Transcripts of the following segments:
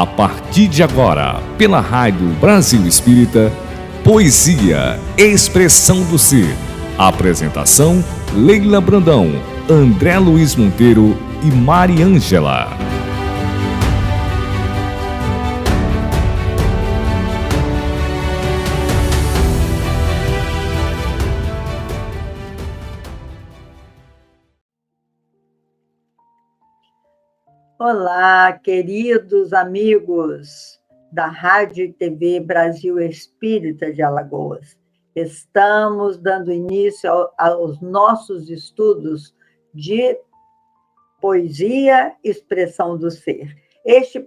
A partir de agora, pela Rádio Brasil Espírita, Poesia, Expressão do Ser. Apresentação, Leila Brandão, André Luiz Monteiro e Mariângela. Olá, queridos amigos da Rádio e TV Brasil Espírita de Alagoas. Estamos dando início aos nossos estudos de Poesia, Expressão do Ser. Esse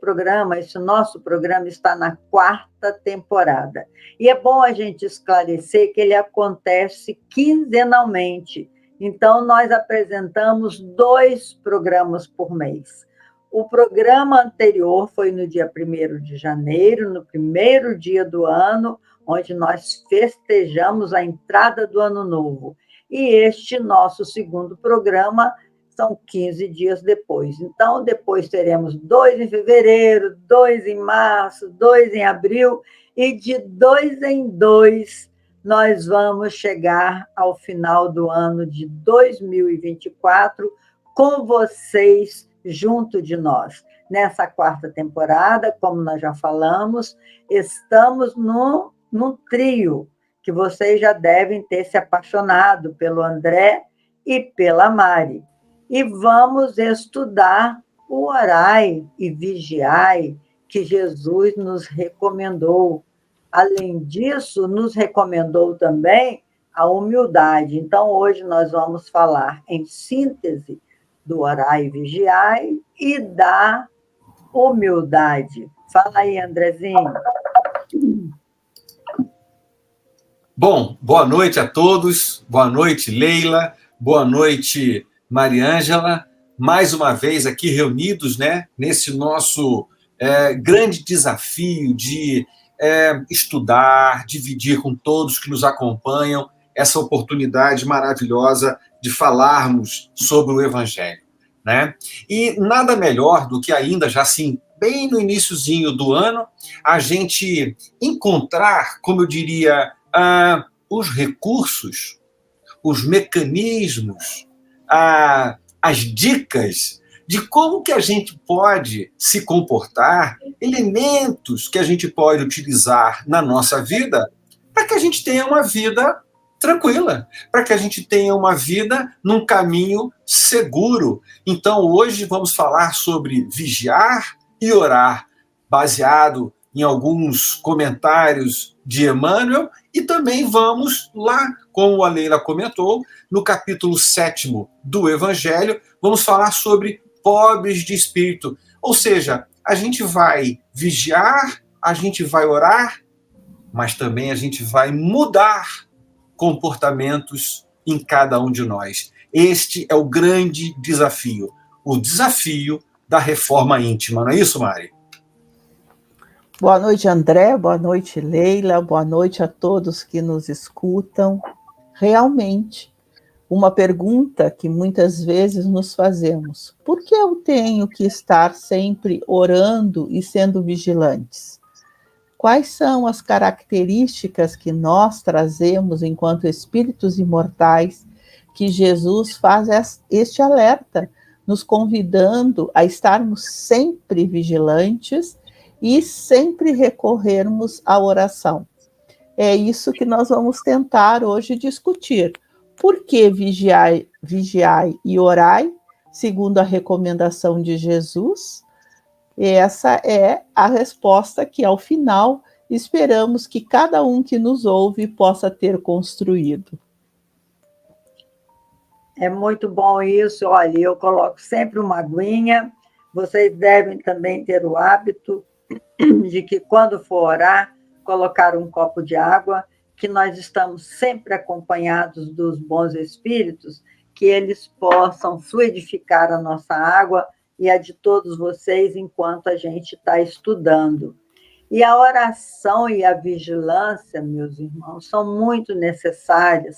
nosso programa está na 4ª temporada. E é bom a gente esclarecer que ele acontece quinzenalmente. Então, nós apresentamos 2 programas por mês. O programa anterior foi no dia 1º de janeiro, no primeiro dia do ano, onde nós festejamos a entrada do Ano Novo. E este nosso segundo programa são 15 dias depois. Então, depois teremos 2 em fevereiro, 2 em março, 2 em abril, e de 2 em 2 nós vamos chegar ao final do ano de 2024 com vocês junto de nós. Nessa 4ª temporada, como nós já falamos, estamos num trio, que vocês já devem ter se apaixonado pelo André e pela Mari. E vamos estudar o orai e vigiai que Jesus nos recomendou. Além disso, nos recomendou também a humildade. Então, hoje nós vamos falar, em síntese, do orai e vigiai e da humildade. Fala aí, Andrezinho. Bom, boa noite a todos. Boa noite, Leila. Boa noite, Mariângela. Mais uma vez aqui reunidos, né, nesse nosso grande desafio de estudar, dividir com todos que nos acompanham essa oportunidade maravilhosa de falarmos sobre o Evangelho, né? E nada melhor do que ainda, já assim, bem no iniciozinho do ano, a gente encontrar, como eu diria, os recursos, os mecanismos, as dicas de como que a gente pode se comportar, elementos que a gente pode utilizar na nossa vida para que a gente tenha uma vida tranquila, para que a gente tenha uma vida num caminho seguro. Então, hoje vamos falar sobre vigiar e orar, baseado em alguns comentários de Emmanuel, e também vamos lá, como a Leila comentou, no capítulo 7º do Evangelho, vamos falar sobre pobres de espírito. Ou seja, a gente vai vigiar, a gente vai orar, mas também a gente vai mudar comportamentos em cada um de nós. Este é o grande desafio, o desafio da reforma íntima, não é isso, Mari? Boa noite, André, boa noite, Leila, boa noite a todos que nos escutam. Realmente, uma pergunta que muitas vezes nos fazemos: por que eu tenho que estar sempre orando e sendo vigilantes? Quais são as características que nós trazemos enquanto espíritos imortais que Jesus faz este alerta, nos convidando a estarmos sempre vigilantes e sempre recorrermos à oração? É isso que nós vamos tentar hoje discutir. Por que vigiai e orai, segundo a recomendação de Jesus? Essa é a resposta que, ao final, esperamos que cada um que nos ouve possa ter construído. É muito bom isso. Olha, eu coloco sempre uma aguinha. Vocês devem também ter o hábito de que, quando for orar, colocar um copo de água, que nós estamos sempre acompanhados dos bons espíritos, que eles possam fluidificar a nossa água e a de todos vocês enquanto a gente está estudando. E a oração e a vigilância, meus irmãos, são muito necessárias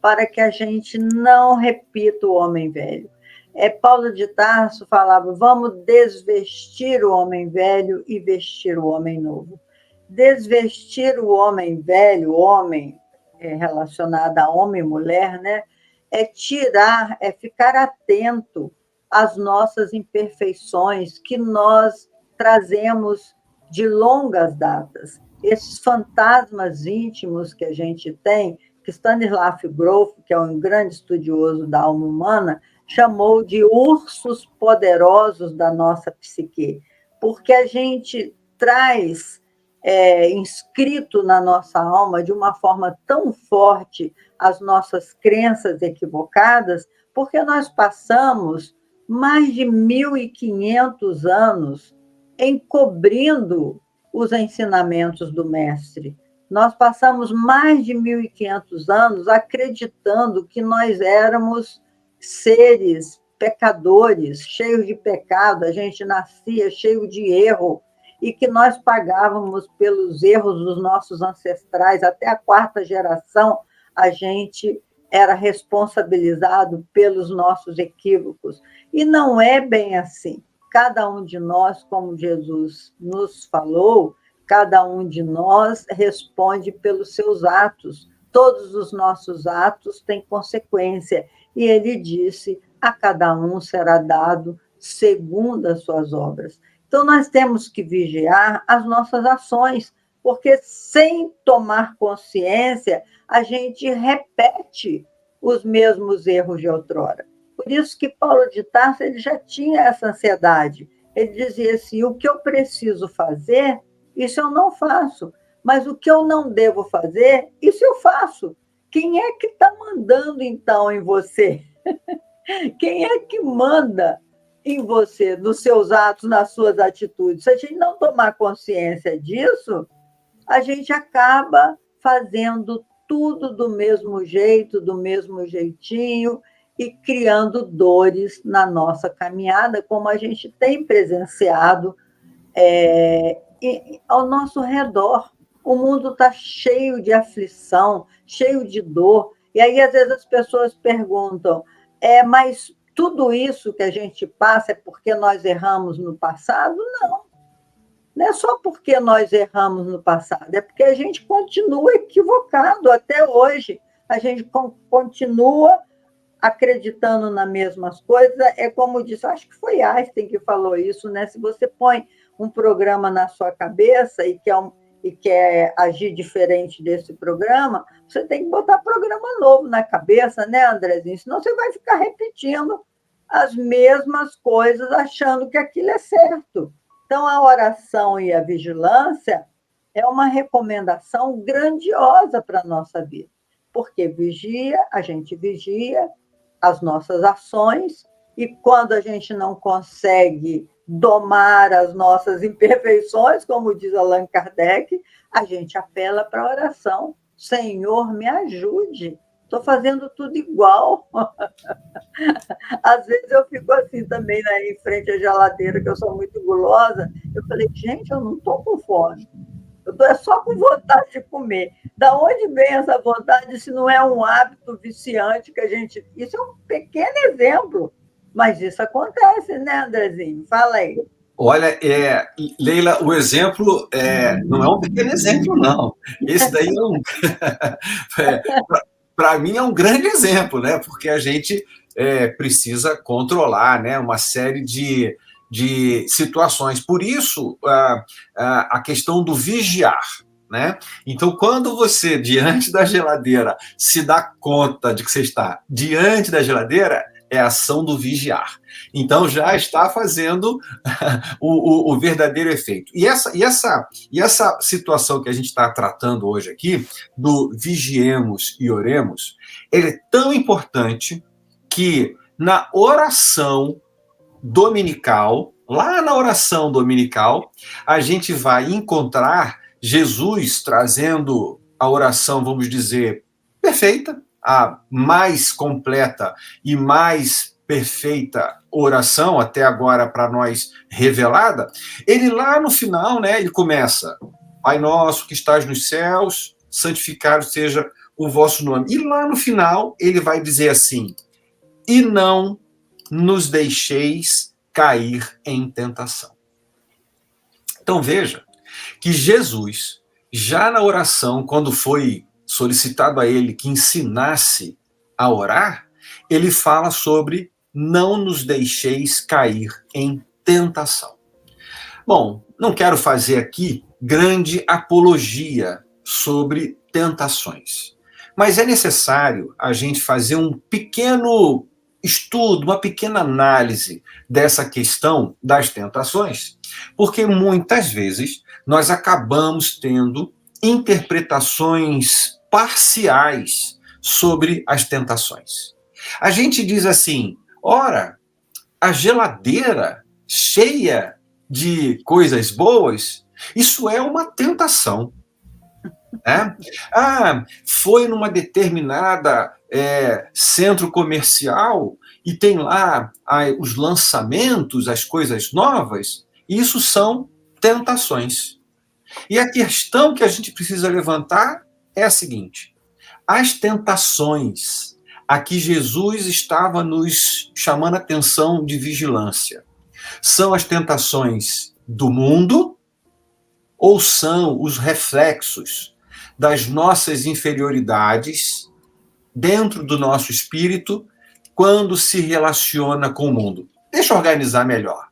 para que a gente não repita o homem velho. Paulo de Tarso falava, vamos desvestir o homem velho e vestir o homem novo. Desvestir o homem velho, homem relacionado a homem e mulher, né? É tirar, é ficar atento às nossas imperfeições que nós trazemos de longas datas. Esses fantasmas íntimos que a gente tem, que Stanislav Grof, que é um grande estudioso da alma humana, chamou de ursos poderosos da nossa psique, porque a gente traz inscrito na nossa alma de uma forma tão forte as nossas crenças equivocadas, porque nós passamos mais de 1.500 anos encobrindo os ensinamentos do mestre. Nós passamos mais de 1.500 anos acreditando que nós éramos seres pecadores, cheios de pecado, a gente nascia cheio de erro, e que nós pagávamos pelos erros dos nossos ancestrais. Até a 4ª geração, a gente era responsabilizado pelos nossos equívocos. E não é bem assim. Cada um de nós, como Jesus nos falou, cada um de nós responde pelos seus atos. Todos os nossos atos têm consequência. E ele disse, a cada um será dado segundo as suas obras. Então, nós temos que vigiar as nossas ações, porque sem tomar consciência, a gente repete os mesmos erros de outrora. Por isso que Paulo de Tarso ele já tinha essa ansiedade. Ele dizia assim, o que eu preciso fazer, isso eu não faço. Mas o que eu não devo fazer, isso eu faço. Quem é que está mandando, então, em você? Quem é que manda em você, nos seus atos, nas suas atitudes? Se a gente não tomar consciência disso, a gente acaba fazendo tudo do mesmo jeito, do mesmo jeitinho, e criando dores na nossa caminhada, como a gente tem presenciado ao nosso redor. O mundo está cheio de aflição, cheio de dor, e aí às vezes as pessoas perguntam, mas tudo isso que a gente passa é porque nós erramos no passado? Não. Não é só porque nós erramos no passado, é porque a gente continua equivocado até hoje. A gente continua acreditando nas mesmas coisas. É como disse, acho que foi Einstein que falou isso, né? Se você põe um programa na sua cabeça e quer agir diferente desse programa, você tem que botar programa novo na cabeça, né, Andrezinho? Senão você vai ficar repetindo as mesmas coisas, achando que aquilo é certo. Então, a oração e a vigilância é uma recomendação grandiosa para a nossa vida, porque a gente vigia as nossas ações, e quando a gente não consegue domar as nossas imperfeições, como diz Allan Kardec, a gente apela para a oração. Senhor, me ajude. Estou fazendo tudo igual. Às vezes eu fico assim também, né, em frente à geladeira, que eu sou muito gulosa. Eu falei, gente, eu não estou com fome. Eu estou só com vontade de comer. Da onde vem essa vontade se não é um hábito viciante que a gente... Isso é um pequeno exemplo, mas isso acontece, né, Andrezinho? Fala aí. Olha, Leila, o exemplo não é um pequeno exemplo, não. Esse daí para mim é um grande exemplo, né? Porque a gente precisa controlar, né, uma série de situações. Por isso, a questão do vigiar, né? Então, quando você, diante da geladeira, se dá conta de que você está diante da geladeira, é a ação do vigiar. Então, já está fazendo o verdadeiro efeito. E essa situação que a gente está tratando hoje aqui, do vigiemos e oremos, ele é tão importante que na oração dominical, lá na oração dominical, a gente vai encontrar Jesus trazendo a oração, vamos dizer, perfeita, a mais completa e mais perfeita oração, até agora para nós revelada. Ele lá no final, né, ele começa, Pai nosso que estás nos céus, santificado seja o vosso nome. E lá no final ele vai dizer assim, e não nos deixeis cair em tentação. Então veja que Jesus, já na oração, quando foi solicitado a ele que ensinasse a orar, ele fala sobre não nos deixeis cair em tentação. Bom, não quero fazer aqui grande apologia sobre tentações, mas é necessário a gente fazer um pequeno estudo, uma pequena análise dessa questão das tentações, porque muitas vezes nós acabamos tendo interpretações parciais sobre as tentações. A gente diz assim, ora, a geladeira cheia de coisas boas, isso é uma tentação. Né? Foi numa determinada centro comercial e tem lá os lançamentos, as coisas novas, isso são tentações. E a questão que a gente precisa levantar é a seguinte, as tentações a que Jesus estava nos chamando a atenção de vigilância, são as tentações do mundo ou são os reflexos das nossas inferioridades dentro do nosso espírito quando se relaciona com o mundo? Deixa eu organizar melhor.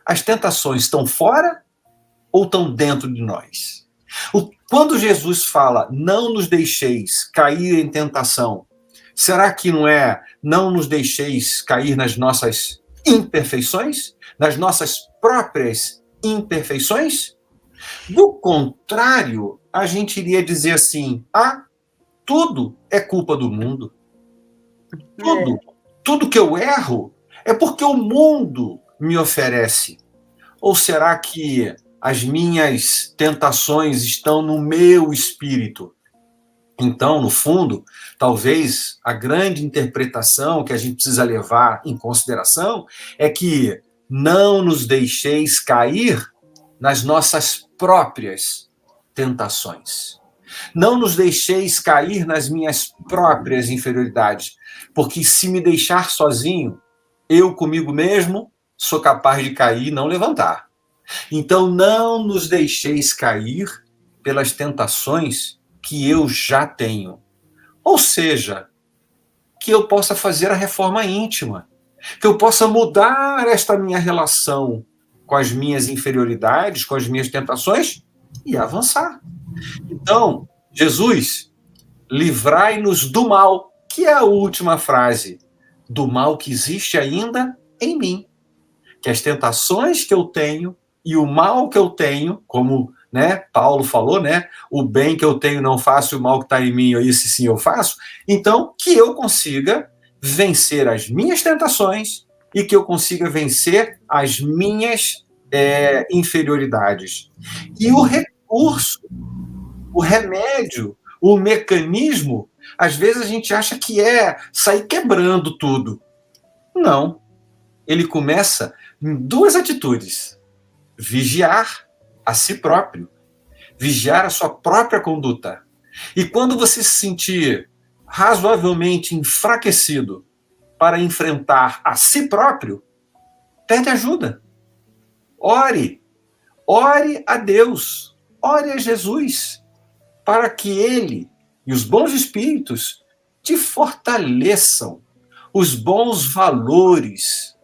As tentações estão fora ou estão dentro de nós? Quando Jesus fala, não nos deixeis cair em tentação, será que não é não nos deixeis cair nas nossas imperfeições? Nas nossas próprias imperfeições? Do contrário, a gente iria dizer assim, tudo é culpa do mundo. Tudo que eu erro é porque o mundo me oferece. Ou será que as minhas tentações estão no meu espírito? Então, no fundo, talvez a grande interpretação que a gente precisa levar em consideração é que não nos deixeis cair nas nossas próprias tentações. Não nos deixeis cair nas minhas próprias inferioridades, porque se me deixar sozinho, eu comigo mesmo sou capaz de cair e não levantar. Então, não nos deixeis cair pelas tentações que eu já tenho. Ou seja, que eu possa fazer a reforma íntima, que eu possa mudar esta minha relação com as minhas inferioridades, com as minhas tentações e avançar. Então, Jesus, livrai-nos do mal, que é a última frase, do mal que existe ainda em mim. Que as tentações que eu tenho e o mal que eu tenho, como Paulo falou, o bem que eu tenho não faço, o mal que está em mim, esse sim eu faço. Então, que eu consiga vencer as minhas tentações e que eu consiga vencer as minhas inferioridades. E o recurso, o remédio, o mecanismo, às vezes a gente acha que é sair quebrando tudo. Não. Ele começa em duas atitudes. Vigiar a si próprio. Vigiar a sua própria conduta. E quando você se sentir razoavelmente enfraquecido para enfrentar a si próprio, pede ajuda. Ore a Deus, ore a Jesus, para que Ele e os bons espíritos te fortaleçam os bons valores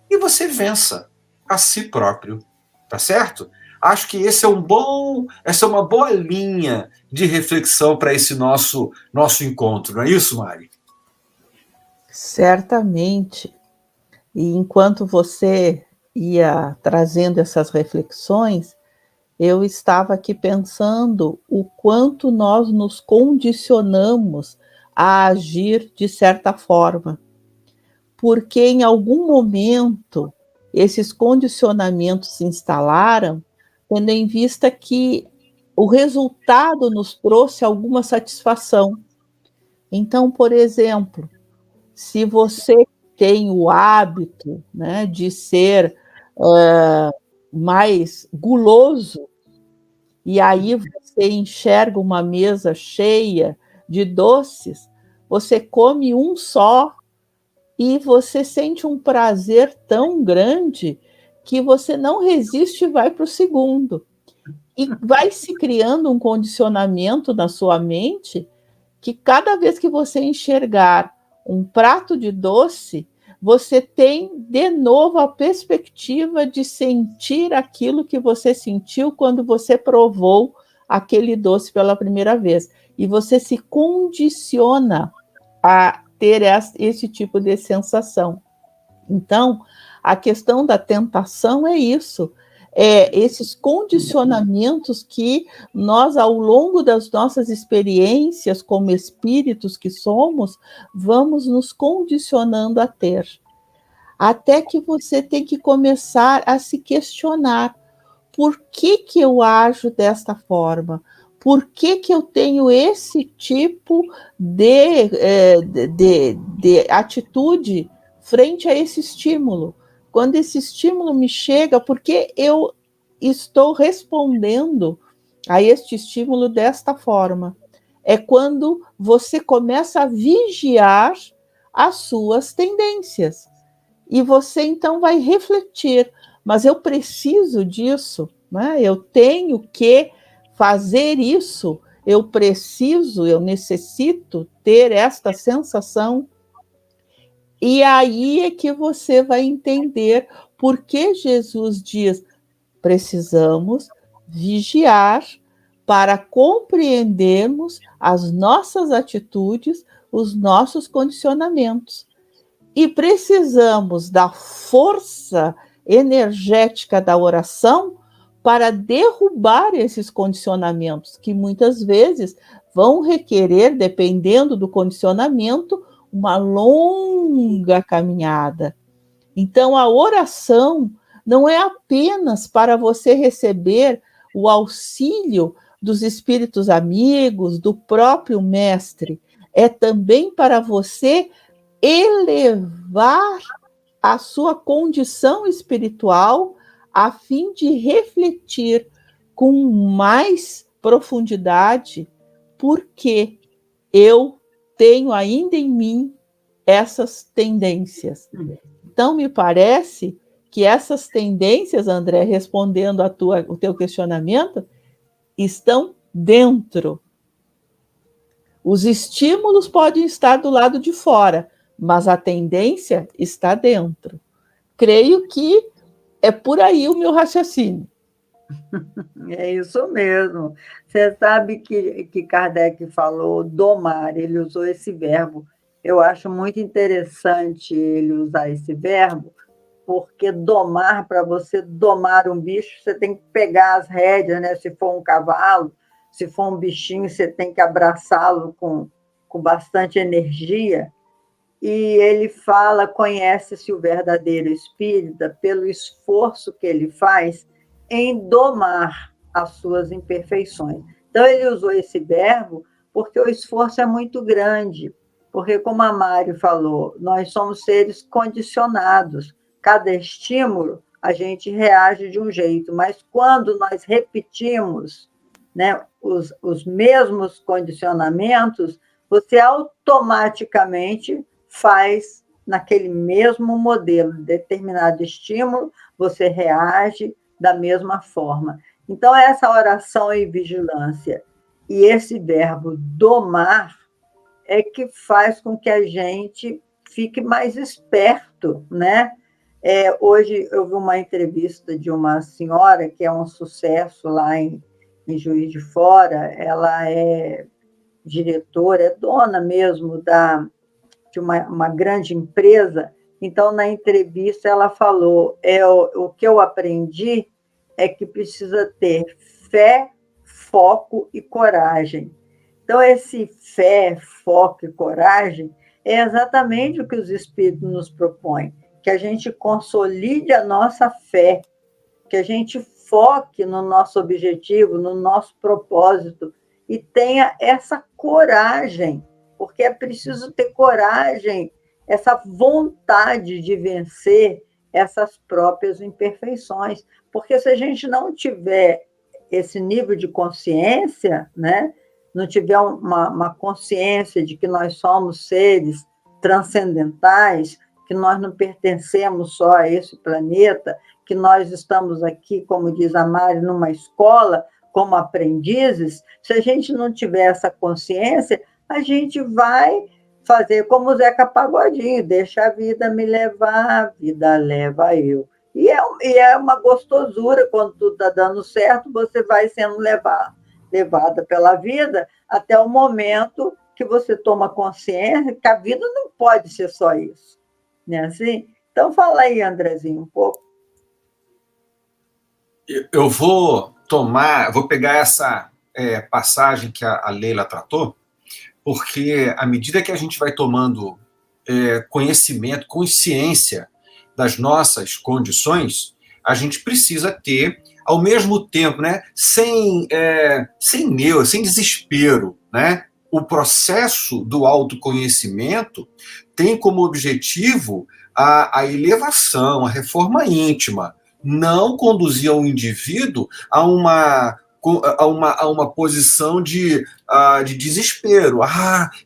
e você vença a si próprio, tá certo? Acho que essa é uma boa linha de reflexão para esse nosso encontro, não é isso, Mari? Certamente. E enquanto você ia trazendo essas reflexões, eu estava aqui pensando o quanto nós nos condicionamos a agir de certa forma. Porque em algum momento esses condicionamentos se instalaram, tendo em vista que o resultado nos trouxe alguma satisfação. Então, por exemplo, se você tem o hábito de ser mais guloso, e aí você enxerga uma mesa cheia de doces, você come um só e você sente um prazer tão grande que você não resiste e vai para o segundo. E vai se criando um condicionamento na sua mente que cada vez que você enxergar um prato de doce, você tem de novo a perspectiva de sentir aquilo que você sentiu quando você provou aquele doce pela primeira vez. E você se condiciona a ter esse tipo de sensação. Então, a questão da tentação é isso. Esses condicionamentos que nós, ao longo das nossas experiências como espíritos que somos, vamos nos condicionando a ter. Até que você tem que começar a se questionar: por que eu ajo desta forma? Por que eu tenho esse tipo de atitude frente a esse estímulo? Quando esse estímulo me chega, por que eu estou respondendo a este estímulo desta forma? É quando você começa a vigiar as suas tendências. E você, então, vai refletir: mas eu preciso disso, né? Eu tenho que fazer isso, eu necessito ter esta sensação. E aí é que você vai entender por que Jesus diz: precisamos vigiar para compreendermos as nossas atitudes, os nossos condicionamentos. E precisamos da força energética da oração para derrubar esses condicionamentos, que muitas vezes vão requerer, dependendo do condicionamento, uma longa caminhada. Então, a oração não é apenas para você receber o auxílio dos espíritos amigos, do próprio mestre, é também para você elevar a sua condição espiritual a fim de refletir com mais profundidade por que eu tenho ainda em mim essas tendências. Então, me parece que essas tendências, André, respondendo o teu questionamento, estão dentro. Os estímulos podem estar do lado de fora, mas a tendência está dentro. Creio que é por aí o meu raciocínio. É isso mesmo. Você sabe que Kardec falou domar, ele usou esse verbo. Eu acho muito interessante ele usar esse verbo, porque domar, para você domar um bicho, você tem que pegar as rédeas, né? Se for um cavalo, se for um bichinho, você tem que abraçá-lo com bastante energia. E ele fala: conhece-se o verdadeiro espírita pelo esforço que ele faz em domar as suas imperfeições. Então, ele usou esse verbo porque o esforço é muito grande, porque, como a Mário falou, nós somos seres condicionados. Cada estímulo, a gente reage de um jeito, mas quando nós repetimos, né, os mesmos condicionamentos, você automaticamente faz naquele mesmo modelo, determinado estímulo, você reage da mesma forma. Então, essa oração e vigilância e esse verbo domar é que faz com que a gente fique mais esperto, né? Hoje eu vi uma entrevista de uma senhora que é um sucesso lá em Juiz de Fora. Ela é diretora, é dona mesmo de uma grande empresa. Então, na entrevista, ela falou: o que eu aprendi é que precisa ter fé, foco e coragem. Então, esse fé, foco e coragem é exatamente o que os espíritos nos propõem, que a gente consolide a nossa fé, que a gente foque no nosso objetivo, no nosso propósito, e tenha essa coragem, porque é preciso ter coragem, essa vontade de vencer essas próprias imperfeições. Porque se a gente não tiver esse nível de consciência, né, não tiver uma consciência de que nós somos seres transcendentais, que nós não pertencemos só a esse planeta, que nós estamos aqui, como diz a Mari, numa escola, como aprendizes. Se a gente não tiver essa consciência, a gente vai fazer como o Zeca Pagodinho, deixa a vida me levar, a vida leva eu. E é uma gostosura, quando tudo está dando certo, você vai sendo levada pela vida até o momento que você toma consciência que a vida não pode ser só isso. Não é assim? Então, fala aí, Andrezinho, um pouco. Eu vou pegar essa passagem que a Leila tratou, porque à medida que a gente vai tomando conhecimento, consciência das nossas condições, a gente precisa ter, ao mesmo tempo, né, sem desespero, né? O processo do autoconhecimento tem como objetivo a elevação, a reforma íntima, não conduzir o indivíduo a uma posição de desespero.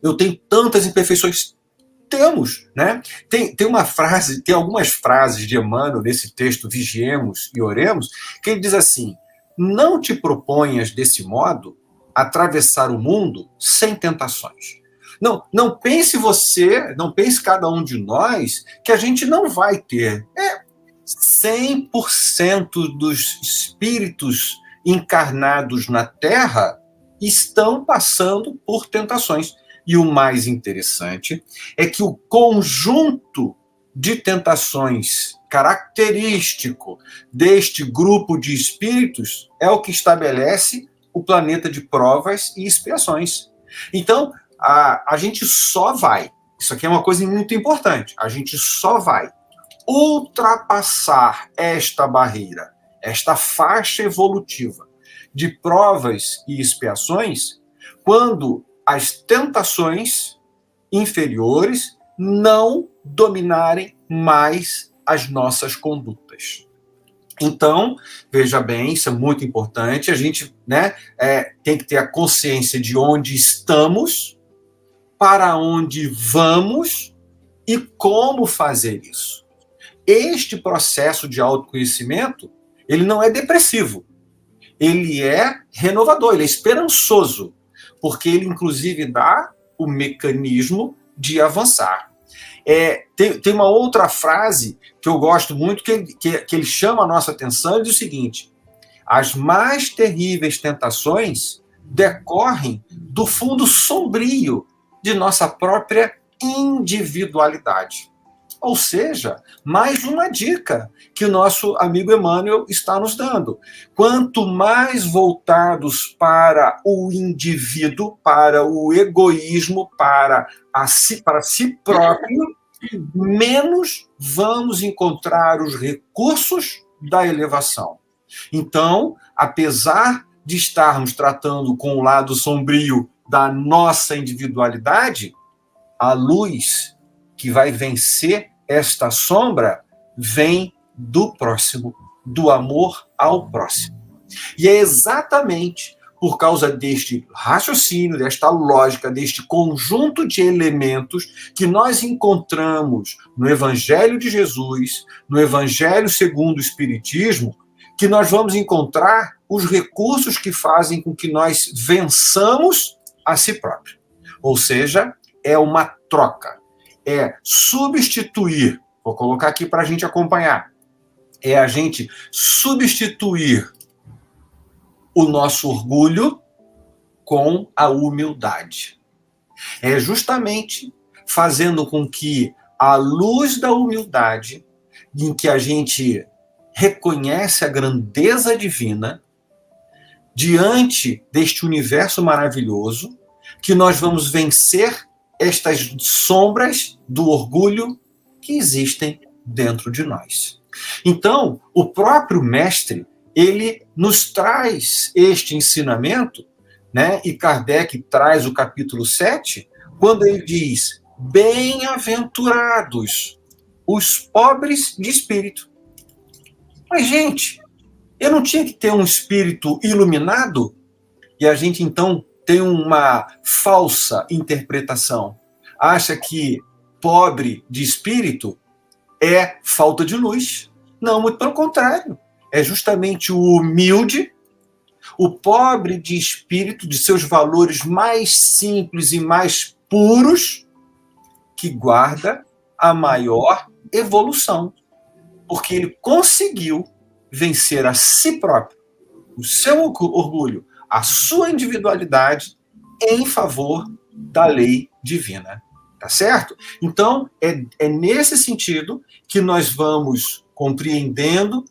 Eu tenho tantas imperfeições. Temos, né? Tem algumas frases de Emmanuel nesse texto, Vigiemos e Oremos, que ele diz assim: não te proponhas desse modo atravessar o mundo sem tentações. Não pense cada um de nós que a gente não vai ter. 100% dos espíritos encarnados na Terra estão passando por tentações. E o mais interessante é que o conjunto de tentações característico deste grupo de espíritos é o que estabelece o planeta de provas e expiações. Então, a gente só vai, isso aqui é uma coisa muito importante, a gente só vai ultrapassar esta barreira, esta faixa evolutiva de provas e expiações, quando as tentações inferiores não dominarem mais as nossas condutas. Então, veja bem, isso é muito importante, a gente, né, tem que ter a consciência de onde estamos, para onde vamos e como fazer isso. Este processo de autoconhecimento, ele não é depressivo, ele é renovador, ele é esperançoso, porque ele, inclusive, dá o mecanismo de avançar. Tem uma outra frase que eu gosto muito, que ele chama a nossa atenção, e diz o seguinte: as mais terríveis tentações decorrem do fundo sombrio de nossa própria individualidade. Ou seja, mais uma dica que o nosso amigo Emmanuel está nos dando. Quanto mais voltados para o indivíduo, para o egoísmo, para si próprio, menos vamos encontrar os recursos da elevação. Então, apesar de estarmos tratando com o lado sombrio da nossa individualidade, a luz que vai vencer esta sombra vem do próximo, do amor ao próximo. E é exatamente por causa deste raciocínio, desta lógica, deste conjunto de elementos que nós encontramos no Evangelho de Jesus, no Evangelho segundo o Espiritismo, que nós vamos encontrar os recursos que fazem com que nós vençamos a si próprio. Ou seja, é uma troca. É substituir, vou colocar aqui para a gente acompanhar, é a gente substituir o nosso orgulho com a humildade. É justamente fazendo com que a luz da humildade, em que a gente reconhece a grandeza divina, diante deste universo maravilhoso, que nós vamos vencer estas sombras do orgulho que existem dentro de nós. Então, o próprio mestre, ele nos traz este ensinamento, né? E Kardec traz o capítulo 7, quando ele diz: bem-aventurados os pobres de espírito. Mas, gente, eu não tinha que ter um espírito iluminado? E a gente, então, tem uma falsa interpretação. Acha que pobre de espírito é falta de luz. Não, muito pelo contrário. É justamente o humilde, o pobre de espírito, de seus valores mais simples e mais puros, que guarda a maior evolução. Porque ele conseguiu vencer a si próprio, o seu orgulho, a sua individualidade em favor da lei divina. Tá certo? Então, é nesse sentido que nós vamos compreendendo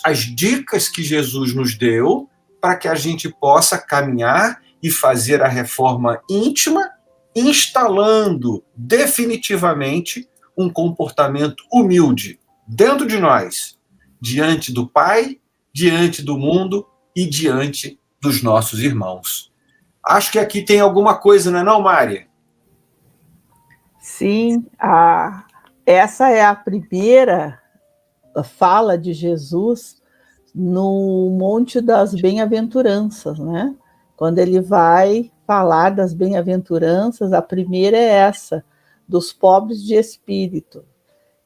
as dicas que Jesus nos deu para que a gente possa caminhar e fazer a reforma íntima, instalando definitivamente um comportamento humilde dentro de nós, diante do Pai, diante do mundo e diante dos nossos irmãos. Acho que aqui tem alguma coisa, não é não, Mari? Sim, essa é a primeira fala de Jesus no Monte das Bem-aventuranças, né? Quando ele vai falar das bem-aventuranças, a primeira é essa, dos pobres de espírito.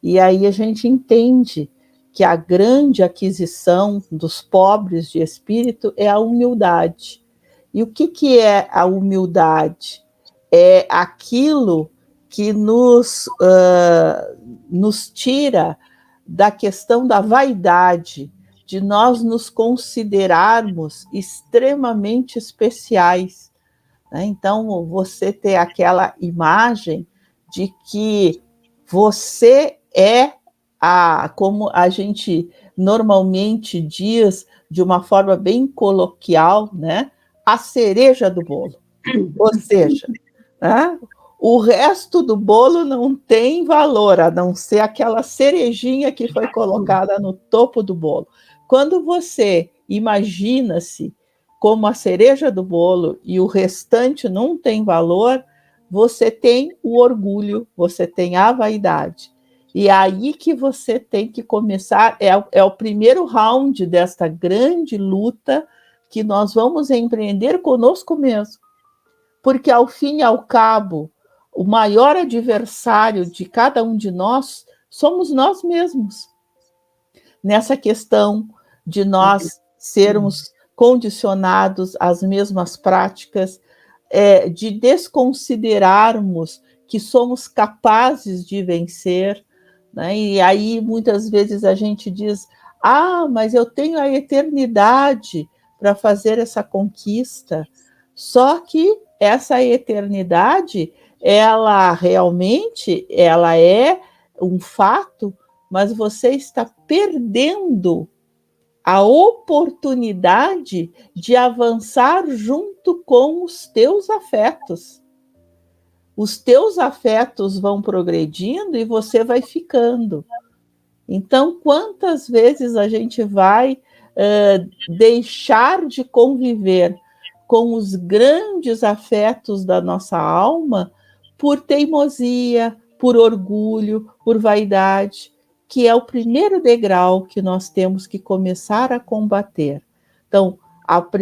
E aí a gente entende que a grande aquisição dos pobres de espírito é a humildade. E o que é a humildade? É aquilo que nos tira da questão da vaidade, de nós nos considerarmos extremamente especiais, né? Então, você ter aquela imagem de que você é como a gente normalmente diz, de uma forma bem coloquial, né? A cereja do bolo. Ou seja, né? O resto do bolo não tem valor, a não ser aquela cerejinha que foi colocada no topo do bolo. Quando você imagina-se como a cereja do bolo e o restante não tem valor, você tem o orgulho, você tem a vaidade. E é aí que você tem que começar, é o primeiro round desta grande luta que nós vamos empreender conosco mesmo. Porque, ao fim e ao cabo, o maior adversário de cada um de nós somos nós mesmos. Nessa questão de nós sermos condicionados às mesmas práticas, de desconsiderarmos que somos capazes de vencer, né? E aí, muitas vezes, a gente diz, mas eu tenho a eternidade para fazer essa conquista. Só que essa eternidade, ela realmente é um fato, mas você está perdendo a oportunidade de avançar junto com os teus afetos. Os teus afetos vão progredindo e você vai ficando. Então, quantas vezes a gente vai deixar de conviver com os grandes afetos da nossa alma por teimosia, por orgulho, por vaidade, que é o primeiro degrau que nós temos que começar a combater. Então,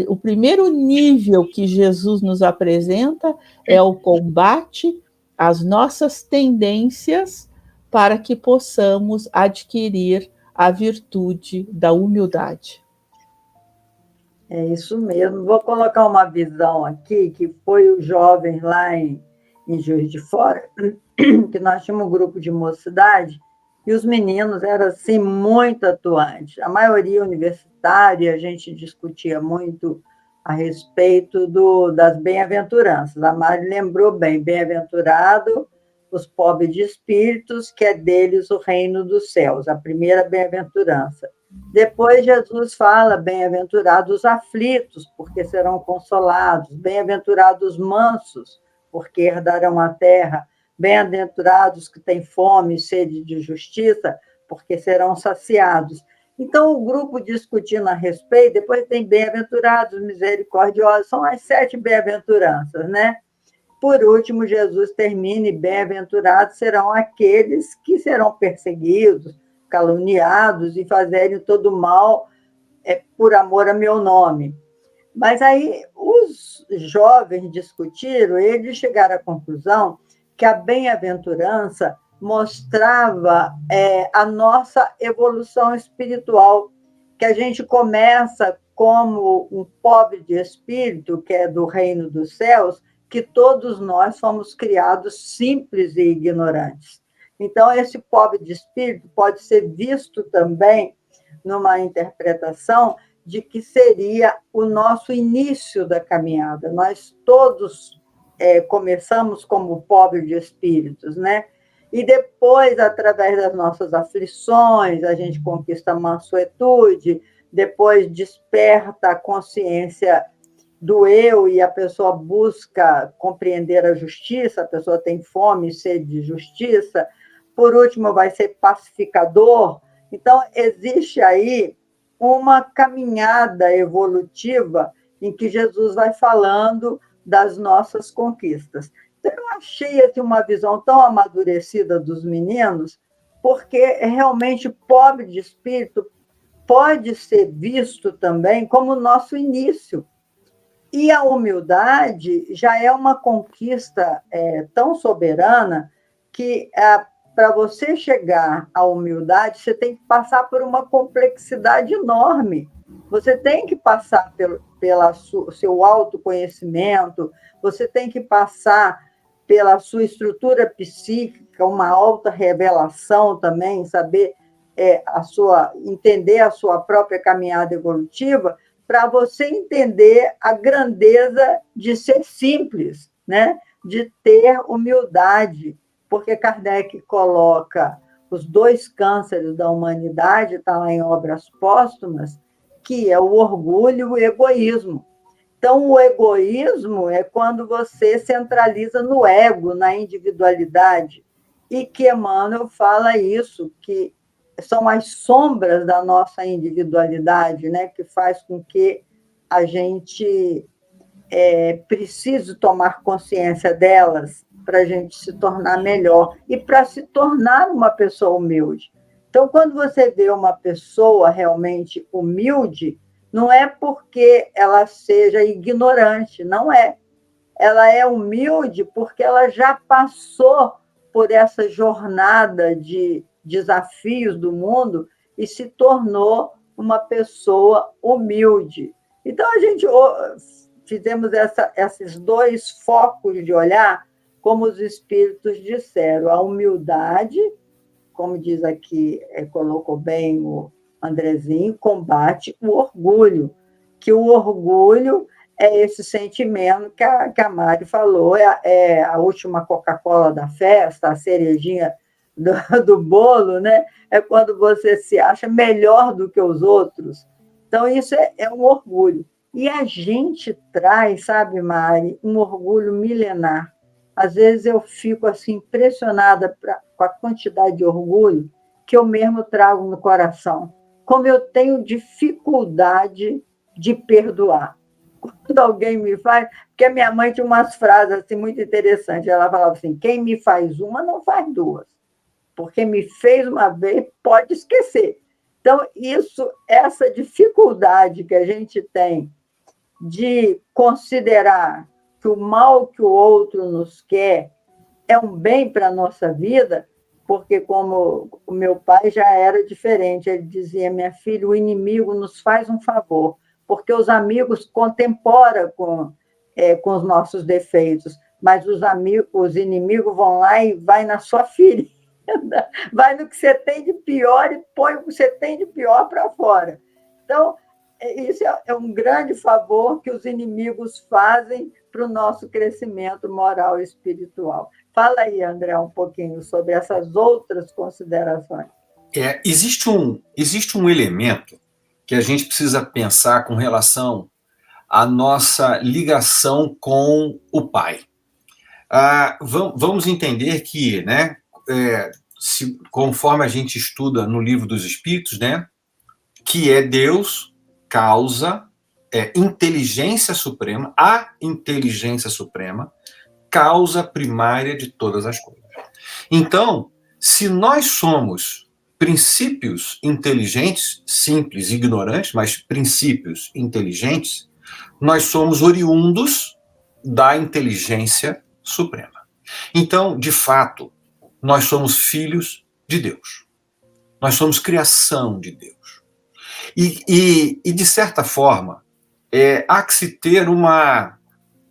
o primeiro nível que Jesus nos apresenta é o combate às nossas tendências para que possamos adquirir a virtude da humildade. É isso mesmo. Vou colocar uma visão aqui, que foi os jovens lá em Juiz de Fora, que nós tínhamos um grupo de mocidade, e os meninos eram, assim, muito atuantes. A maioria universitária, a gente discutia muito a respeito das bem-aventuranças. A Mari lembrou bem, bem-aventurado os pobres de espíritos, que é deles o reino dos céus, a primeira bem-aventurança. Depois Jesus fala, bem-aventurados os aflitos, porque serão consolados, bem-aventurados os mansos, porque herdarão a terra, bem-aventurados que têm fome e sede de justiça, porque serão saciados. Então, o grupo discutindo a respeito, depois tem bem-aventurados, misericordiosos, são as 7 bem-aventuranças, né? Por último, Jesus termina, e bem-aventurados serão aqueles que serão perseguidos, caluniados e fazerem todo mal por amor a meu nome. Mas aí os jovens discutiram, eles chegaram à conclusão que a bem-aventurança mostrava a nossa evolução espiritual, que a gente começa como um pobre de espírito, que é do reino dos céus, que todos nós fomos criados simples e ignorantes. Então, esse pobre de espírito pode ser visto também numa interpretação de que seria o nosso início da caminhada. Nós todos começamos como pobre de espíritos, né? E depois, através das nossas aflições, a gente conquista a mansuetude, depois desperta a consciência do eu e a pessoa busca compreender a justiça, a pessoa tem fome e sede de justiça. Por último, vai ser pacificador. Então, existe aí uma caminhada evolutiva em que Jesus vai falando das nossas conquistas. Então, eu achei assim, uma visão tão amadurecida dos meninos, porque realmente pobre de espírito pode ser visto também como o nosso início. E a humildade já é uma conquista tão soberana que, para você chegar à humildade, você tem que passar por uma complexidade enorme. Você tem que passar pelo seu autoconhecimento, você tem que passar pela sua estrutura psíquica, uma alta revelação também, saber entender a sua própria caminhada evolutiva, para você entender a grandeza de ser simples, né? De ter humildade, porque Kardec coloca os 2 cânceres da humanidade, está lá em Obras Póstumas, que é o orgulho e o egoísmo. Então, o egoísmo é quando você centraliza no ego, na individualidade, e que Emmanuel fala isso, que são as sombras da nossa individualidade, né, que faz com que a gente precise tomar consciência delas para a gente se tornar melhor e para se tornar uma pessoa humilde. Então, quando você vê uma pessoa realmente humilde, não é porque ela seja ignorante, não é. Ela é humilde porque ela já passou por essa jornada de desafios do mundo e se tornou uma pessoa humilde. Então, a gente fizemos esses 2 focos de olhar, como os espíritos disseram, a humildade, como diz aqui, colocou bem o Andrezinho, combate o orgulho, que o orgulho é esse sentimento que a Mari falou, é a última Coca-Cola da festa, a cerejinha do bolo, né? É quando você se acha melhor do que os outros. Então, isso é um orgulho. E a gente traz, sabe, Mari, um orgulho milenar. Às vezes eu fico assim, impressionada com a quantidade de orgulho que eu mesmo trago no coração. Como eu tenho dificuldade de perdoar. Quando alguém me faz... Porque a minha mãe tinha umas frases assim, muito interessantes. Ela falava assim, quem me faz uma, não faz 2. Porque me fez uma vez, pode esquecer. Então, essa dificuldade que a gente tem de considerar que o mal que o outro nos quer é um bem para a nossa vida, porque como o meu pai já era diferente, ele dizia, minha filha, o inimigo nos faz um favor, porque os amigos contemporam com os nossos defeitos, mas os inimigos vão lá e vai na sua ferida, vai no que você tem de pior e põe o que você tem de pior para fora. Então, isso é um grande favor que os inimigos fazem para o nosso crescimento moral e espiritual. Fala aí, André, um pouquinho sobre essas outras considerações. Existe um elemento que a gente precisa pensar com relação à nossa ligação com o Pai. Vamos entender que, né, conforme a gente estuda no Livro dos Espíritos, né, que é Deus, causa, inteligência suprema, a inteligência suprema, causa primária de todas as coisas. Então, se nós somos princípios inteligentes, simples, ignorantes, mas princípios inteligentes, nós somos oriundos da inteligência suprema. Então, de fato, nós somos filhos de Deus. Nós somos criação de Deus. E de certa forma, há que se ter uma...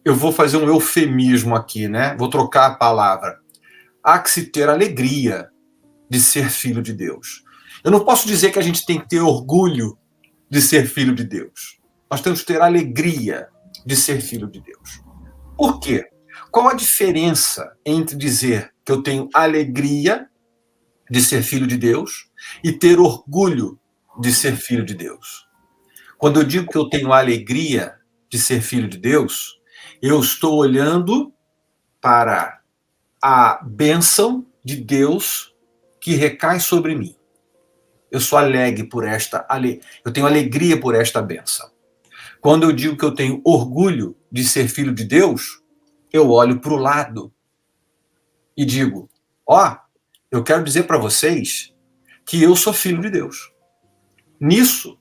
Eu vou fazer um eufemismo aqui, né? Vou trocar a palavra. Há que se ter alegria de ser filho de Deus. Eu não posso dizer que a gente tem que ter orgulho de ser filho de Deus. Nós temos que ter alegria de ser filho de Deus. Por quê? Qual a diferença entre dizer que eu tenho alegria de ser filho de Deus e ter orgulho de ser filho de Deus? Quando eu digo que eu tenho alegria de ser filho de Deus, eu estou olhando para a bênção de Deus que recai sobre mim. Eu sou alegre por eu tenho alegria por esta bênção. Quando eu digo que eu tenho orgulho de ser filho de Deus, eu olho para o lado e digo, eu quero dizer para vocês que eu sou filho de Deus. Nisso,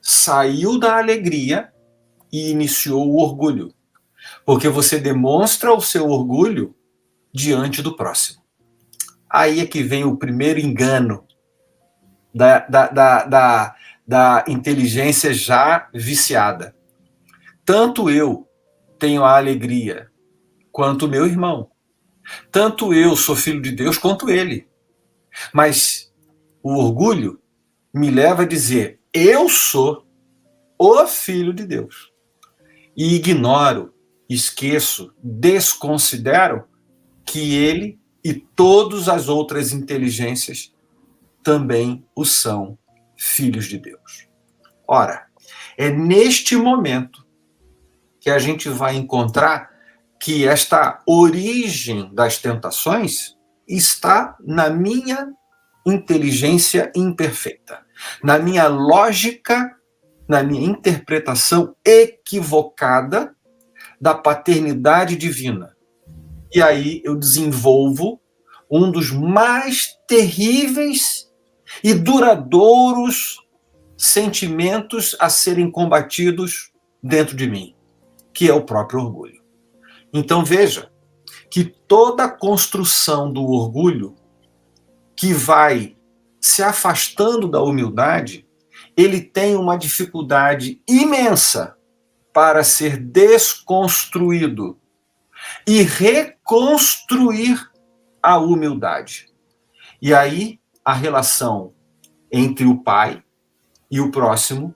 saiu da alegria e iniciou o orgulho. Porque você demonstra o seu orgulho diante do próximo. Aí é que vem o primeiro engano da inteligência já viciada. Tanto eu tenho a alegria quanto o meu irmão. Tanto eu sou filho de Deus quanto ele. Mas o orgulho me leva a dizer, eu sou o filho de Deus. E ignoro, esqueço, desconsidero que ele e todas as outras inteligências também o são filhos de Deus. Ora, é neste momento que a gente vai encontrar que esta origem das tentações está na minha inteligência imperfeita, na minha lógica, na minha interpretação equivocada da paternidade divina. E aí eu desenvolvo um dos mais terríveis e duradouros sentimentos a serem combatidos dentro de mim, que é o próprio orgulho. Então veja que toda a construção do orgulho que vai se afastando da humildade, ele tem uma dificuldade imensa para ser desconstruído e reconstruir a humildade. E aí a relação entre o pai e o próximo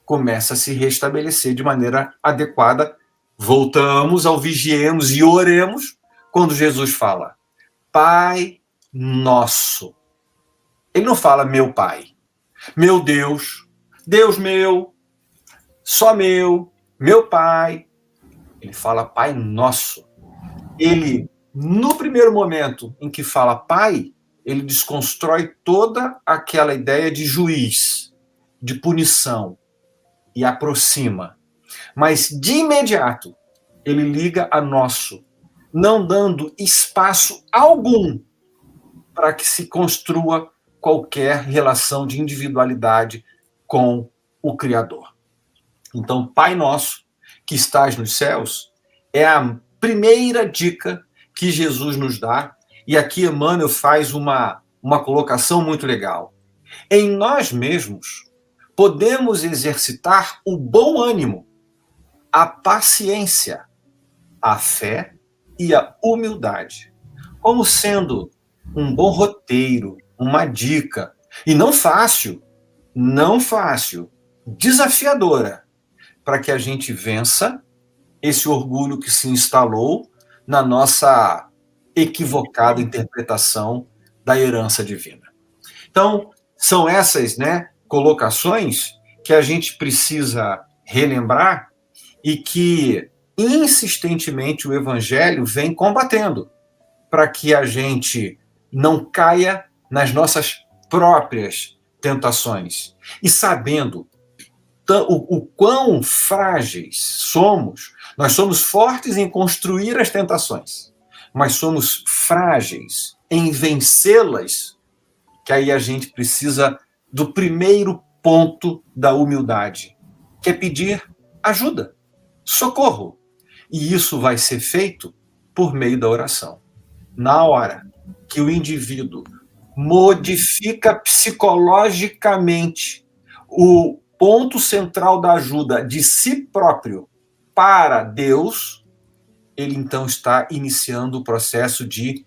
começa a se restabelecer de maneira adequada. Voltamos ao vigiemos e oremos quando Jesus fala, Pai nosso. Ele não fala meu pai, meu Deus, Deus meu, só meu pai. Ele fala Pai nosso. Ele, no primeiro momento em que fala pai, ele desconstrói toda aquela ideia de juiz, de punição, e aproxima. Mas, de imediato, ele liga a nosso, não dando espaço algum para que se construa qualquer relação de individualidade com o Criador. Então, Pai nosso, que estás nos céus, é a primeira dica que Jesus nos dá, e aqui Emmanuel faz uma colocação muito legal. Em nós mesmos, podemos exercitar o bom ânimo, a paciência, a fé e a humildade, como sendo um bom roteiro, uma dica, e não fácil, desafiadora, para que a gente vença esse orgulho que se instalou na nossa equivocada interpretação da herança divina. Então, são essas, colocações que a gente precisa relembrar e que insistentemente o Evangelho vem combatendo para que a gente não caia nas nossas próprias tentações. E sabendo o quão frágeis somos, nós somos fortes em construir as tentações, mas somos frágeis em vencê-las, que aí a gente precisa do primeiro ponto da humildade, que é pedir ajuda, socorro. E isso vai ser feito por meio da oração. Na hora que o indivíduo modifica psicologicamente o ponto central da ajuda de si próprio para Deus, ele então está iniciando o processo de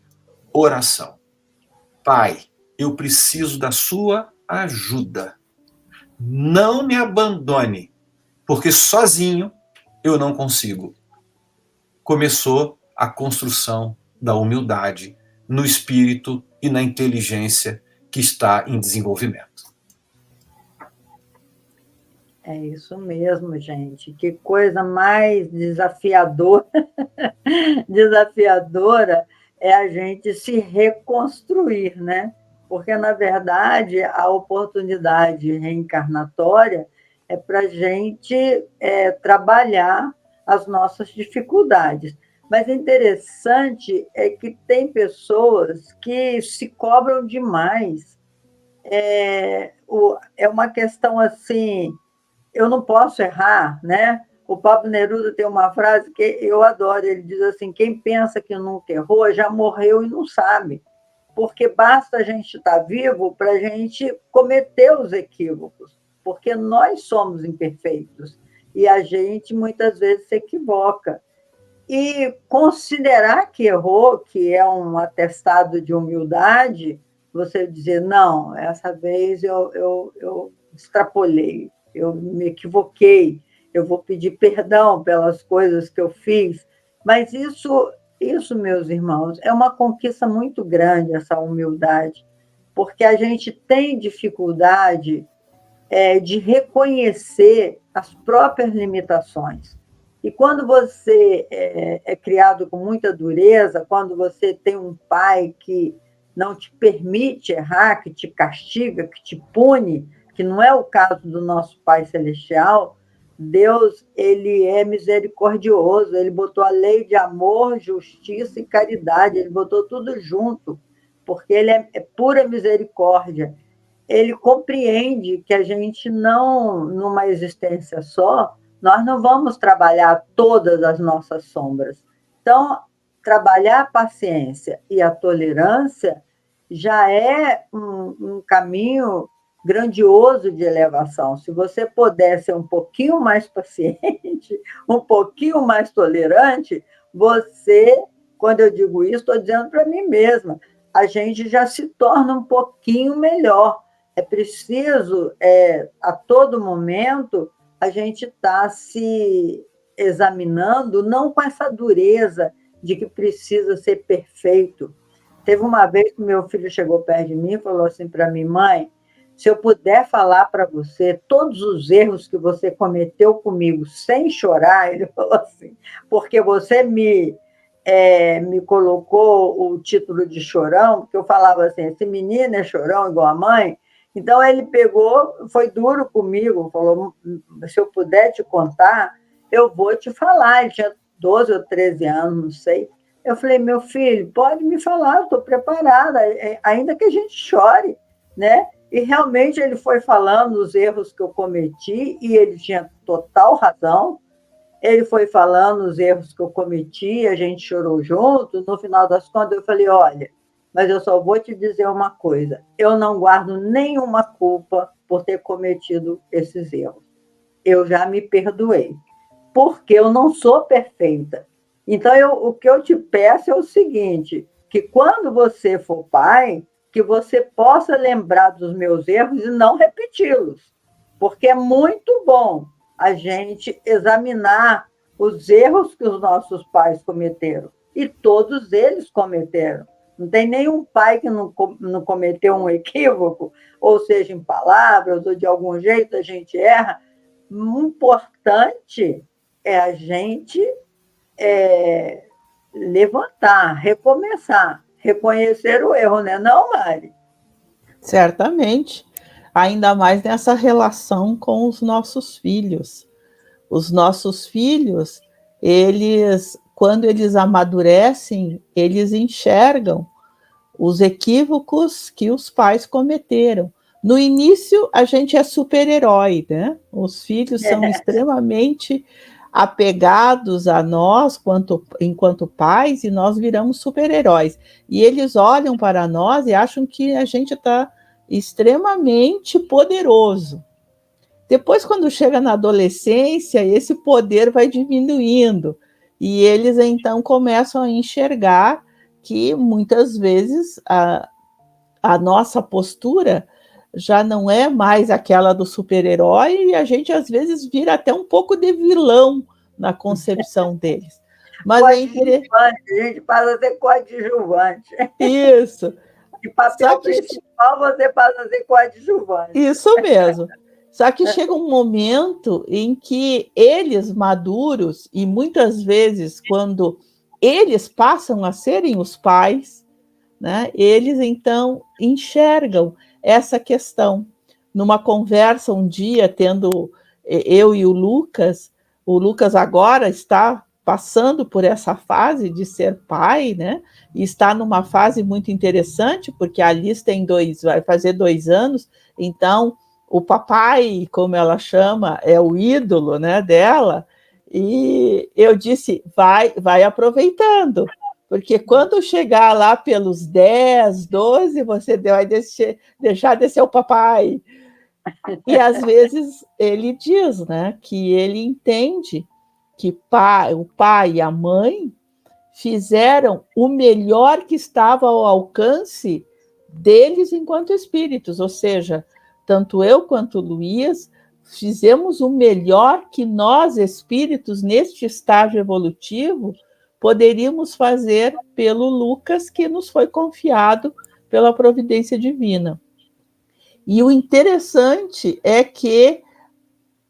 oração. Pai, eu preciso da sua ajuda. Não me abandone, porque sozinho eu não consigo. Começou a construção da humildade no espírito e na inteligência que está em desenvolvimento. É isso mesmo, gente. Que coisa mais desafiadora, desafiadora é a gente se reconstruir, né? Porque, na verdade, a oportunidade reencarnatória é para a gente trabalhar as nossas dificuldades. Mas interessante é que tem pessoas que se cobram demais. É uma questão assim, eu não posso errar, né? O Pablo Neruda tem uma frase que eu adoro, ele diz assim, quem pensa que nunca errou já morreu e não sabe, porque basta a gente estar vivo para a gente cometer os equívocos, porque nós somos imperfeitos e a gente muitas vezes se equivoca. E considerar que errou, que é um atestado de humildade, você dizer, não, essa vez eu extrapolei, eu me equivoquei, eu vou pedir perdão pelas coisas que eu fiz. Mas isso, meus irmãos, é uma conquista muito grande, essa humildade, porque a gente tem dificuldade de reconhecer as próprias limitações. E quando você é criado com muita dureza, quando você tem um pai que não te permite errar, que te castiga, que te pune, que não é o caso do nosso Pai Celestial, Deus, ele é misericordioso, ele botou a lei de amor, justiça e caridade, ele botou tudo junto, porque ele é pura misericórdia. Ele compreende que a gente não, numa existência só, nós não vamos trabalhar todas as nossas sombras. Então, trabalhar a paciência e a tolerância já é um caminho grandioso de elevação. Se você puder ser um pouquinho mais paciente, um pouquinho mais tolerante, você, quando eu digo isso, estou dizendo para mim mesma, a gente já se torna um pouquinho melhor. É preciso, a todo momento, a gente está se examinando, não com essa dureza de que precisa ser perfeito. Teve uma vez que meu filho chegou perto de mim e falou assim para mim, mãe, se eu puder falar para você todos os erros que você cometeu comigo sem chorar, ele falou assim, porque você me colocou o título de chorão, porque eu falava assim, esse menino é chorão igual a mãe. Então, ele pegou, foi duro comigo, falou, se eu puder te contar, eu vou te falar. Ele tinha 12 ou 13 anos, não sei. Eu falei, meu filho, pode me falar, eu estou preparada, ainda que a gente chore, né? E realmente ele foi falando os erros que eu cometi, e ele tinha total razão. Ele foi falando os erros que eu cometi, a gente chorou junto. No final das contas, eu falei, olha, mas eu só vou te dizer uma coisa, eu não guardo nenhuma culpa por ter cometido esses erros. Eu já me perdoei, porque eu não sou perfeita. Então, o que eu te peço é o seguinte, que quando você for pai, que você possa lembrar dos meus erros e não repeti-los, porque é muito bom a gente examinar os erros que os nossos pais cometeram, e todos eles cometeram. Não tem nenhum pai que não cometeu um equívoco, ou seja, em palavras, ou de algum jeito a gente erra. O importante é a gente levantar, recomeçar, reconhecer o erro, né? Não, Mari? Certamente. Ainda mais nessa relação com os nossos filhos. Os nossos filhos, eles, quando eles amadurecem, eles enxergam os equívocos que os pais cometeram. No início, a gente é super-herói, né? Os filhos são extremamente apegados a nós enquanto pais, e nós viramos super-heróis. E eles olham para nós e acham que a gente está extremamente poderoso. Depois, quando chega na adolescência, esse poder vai diminuindo, e eles então começam a enxergar que muitas vezes a nossa postura já não é mais aquela do super-herói, e a gente às vezes vira até um pouco de vilão na concepção deles. Mas coadjuvante, a gente passa a ser coadjuvante. Isso. De papel principal, você passa a ser coadjuvante. Isso mesmo. Só que chega um momento em que eles, maduros, e muitas vezes quando eles passam a serem os pais, né, eles então enxergam essa questão. Numa conversa um dia, tendo eu e o Lucas agora está passando por essa fase de ser pai, né? E está numa fase muito interessante, porque a Alice vai fazer 2 anos, então o papai, como ela chama, é o ídolo, né, dela, e eu disse, vai aproveitando, porque quando chegar lá pelos 10, 12, você vai deixar de ser o papai. E às vezes ele diz, né, que ele entende que o pai e a mãe fizeram o melhor que estava ao alcance deles enquanto espíritos, ou seja, tanto eu quanto o Luiz fizemos o melhor que nós, espíritos, neste estágio evolutivo, poderíamos fazer pelo Lucas, que nos foi confiado pela providência divina. E o interessante é que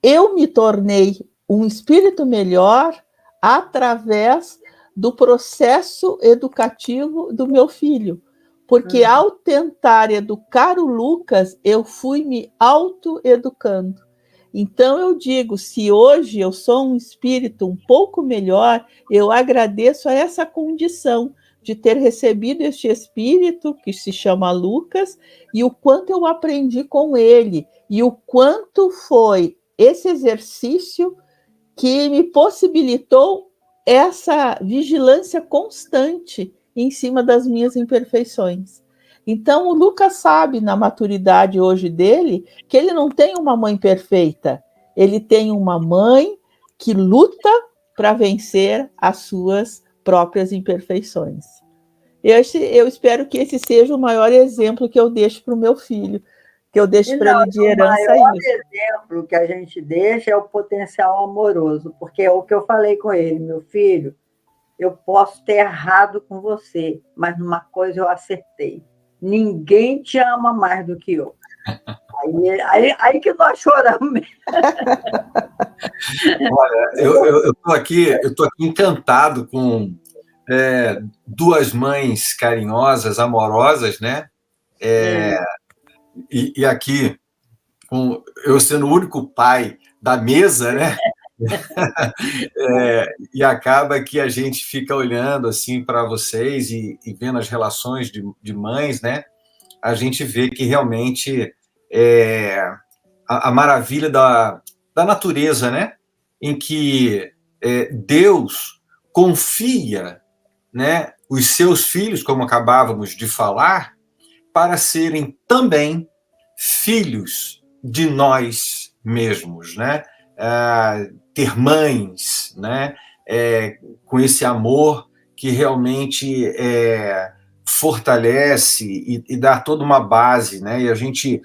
eu me tornei um espírito melhor através do processo educativo do meu filho. Porque ao tentar educar o Lucas, eu fui me autoeducando. Então eu digo, se hoje eu sou um espírito um pouco melhor, eu agradeço a essa condição de ter recebido este espírito, que se chama Lucas, e o quanto eu aprendi com ele, e o quanto foi esse exercício que me possibilitou essa vigilância constante em cima das minhas imperfeições. Então, o Lucas sabe, na maturidade hoje dele, que ele não tem uma mãe perfeita, ele tem uma mãe que luta para vencer as suas próprias imperfeições. Eu espero que esse seja o maior exemplo que eu deixo para o meu filho, que eu deixo para ele de herança. O maior exemplo que a gente deixa é o potencial amoroso, porque é o que eu falei com ele, meu filho, eu posso ter errado com você, mas numa coisa eu acertei. Ninguém te ama mais do que eu. Aí que nós choramos. Olha, eu estou aqui encantado com 2 mães carinhosas, amorosas, né? E aqui, eu sendo o único pai da mesa, né? E acaba que a gente fica olhando assim para vocês e vendo as relações de mães, né? A gente vê que realmente a maravilha da natureza, né? Em que Deus confia, né, os seus filhos, como acabávamos de falar, para serem também filhos de nós mesmos, né? Ter mães, né? Com esse amor que realmente fortalece e dá toda uma base, né? E a gente,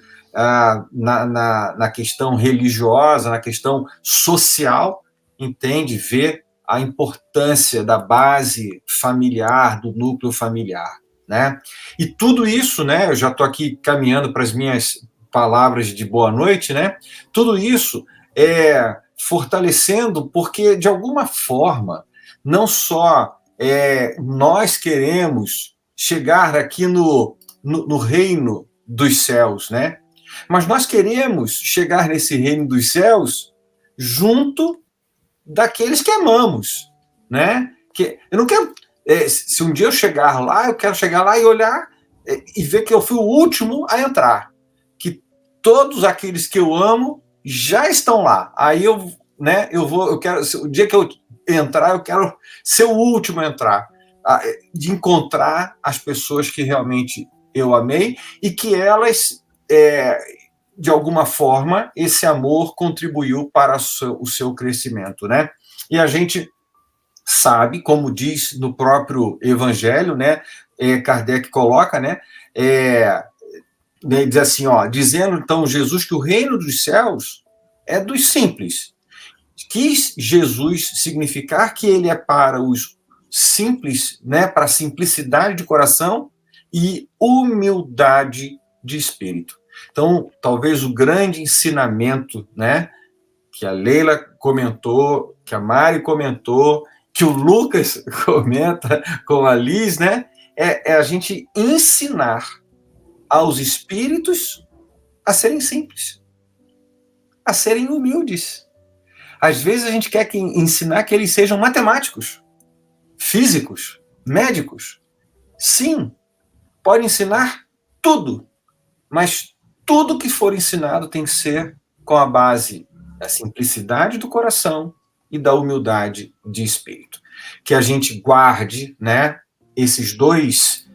na questão religiosa, na questão social, entende, vê a importância da base familiar, do núcleo familiar, né? E tudo isso, né? Eu já estou aqui caminhando para as minhas palavras de boa noite, né? Tudo isso fortalecendo, porque, de alguma forma, não só nós queremos chegar aqui no reino dos céus, né? Mas nós queremos chegar nesse reino dos céus junto daqueles que amamos, né? Que eu não quero... se um dia eu chegar lá, eu quero chegar lá e olhar e ver que eu fui o último a entrar. Que todos aqueles que eu amo já estão lá. Aí eu né? Eu quero, o dia que eu entrar, eu quero ser o último a entrar, de encontrar as pessoas que realmente eu amei e que elas, de alguma forma, esse amor contribuiu para o seu crescimento, né? E a gente sabe, como diz no próprio Evangelho, né? Kardec coloca, né? Diz assim, dizendo então Jesus que o reino dos céus é dos simples. Quis Jesus significar que ele é para os simples, né? Para a simplicidade de coração e humildade de espírito. Então, talvez o grande ensinamento, né? Que a Leila comentou, que a Mari comentou, que o Lucas comenta com a Liz, né? É a gente ensinar aos espíritos a serem simples, a serem humildes. Às vezes a gente quer ensinar que eles sejam matemáticos, físicos, médicos. Sim, pode ensinar tudo, mas tudo que for ensinado tem que ser com a base da simplicidade do coração e da humildade de espírito. Que a gente guarde, né, esses dois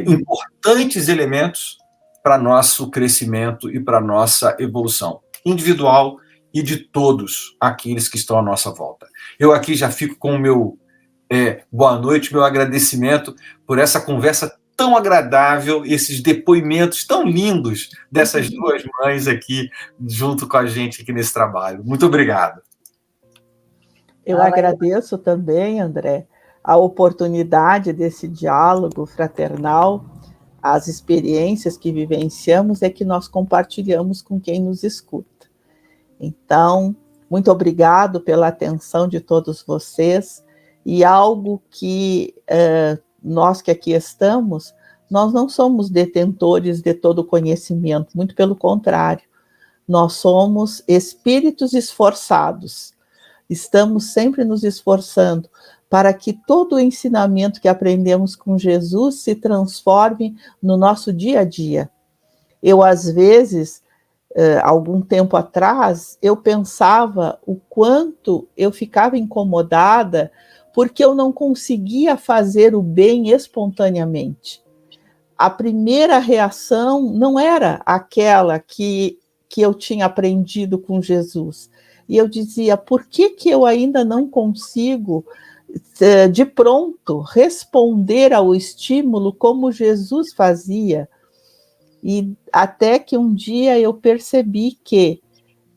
importantes elementos para nosso crescimento e para nossa evolução individual e de todos aqueles que estão à nossa volta. Eu aqui já fico com o meu boa noite, meu agradecimento por essa conversa tão agradável, esses depoimentos tão lindos dessas duas mães aqui junto com a gente aqui nesse trabalho. Muito obrigado. Eu agradeço também, André, a oportunidade desse diálogo fraternal, as experiências que vivenciamos é que nós compartilhamos com quem nos escuta. Então, muito obrigado pela atenção de todos vocês, e algo que nós que aqui estamos, nós não somos detentores de todo o conhecimento, muito pelo contrário, nós somos espíritos esforçados, estamos sempre nos esforçando para que todo o ensinamento que aprendemos com Jesus se transforme no nosso dia a dia. Eu, às vezes, algum tempo atrás, eu pensava o quanto eu ficava incomodada porque eu não conseguia fazer o bem espontaneamente. A primeira reação não era aquela que eu tinha aprendido com Jesus. E eu dizia, por que eu ainda não consigo, de pronto, responder ao estímulo como Jesus fazia? E até que um dia eu percebi que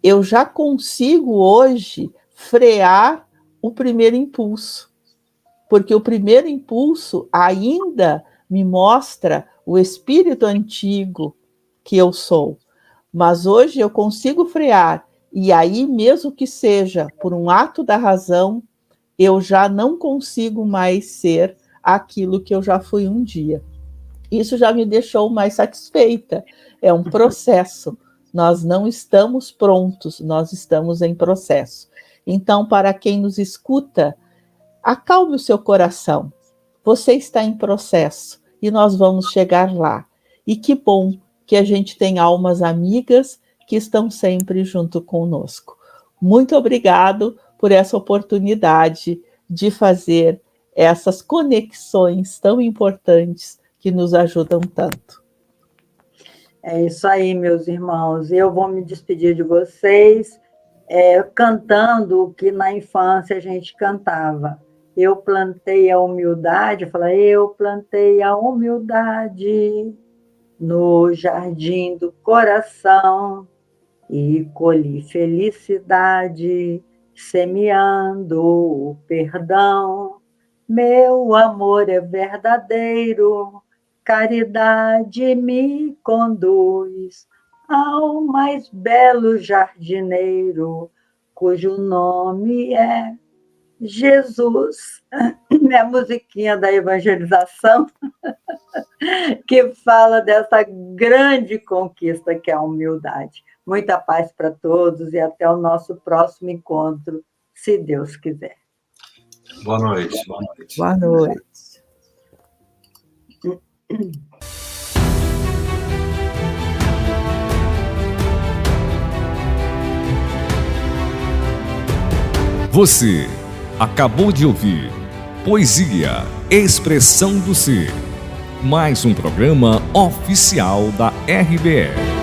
eu já consigo hoje frear o primeiro impulso, porque o primeiro impulso ainda me mostra o espírito antigo que eu sou, mas hoje eu consigo frear, e aí mesmo que seja por um ato da razão, eu já não consigo mais ser aquilo que eu já fui um dia. Isso já me deixou mais satisfeita, é um processo, nós não estamos prontos, nós estamos em processo. Então, para quem nos escuta, acalme o seu coração. Você está em processo e nós vamos chegar lá. E que bom que a gente tem almas amigas que estão sempre junto conosco. Muito obrigado por essa oportunidade de fazer essas conexões tão importantes que nos ajudam tanto. É isso aí, meus irmãos. Eu vou me despedir de vocês cantando o que na infância a gente cantava. Eu plantei a humildade, eu plantei a humildade no jardim do coração e colhi felicidade, semeando o perdão. Meu amor é verdadeiro, caridade me conduz ao mais belo jardineiro, cujo nome é Jesus. É a musiquinha da evangelização que fala dessa grande conquista que é a humildade. Muita paz para todos e até o nosso próximo encontro, se Deus quiser. Boa noite. Boa noite. Boa noite. Você acabou de ouvir Poesia, Expressão do Ser, mais um programa oficial da RBE.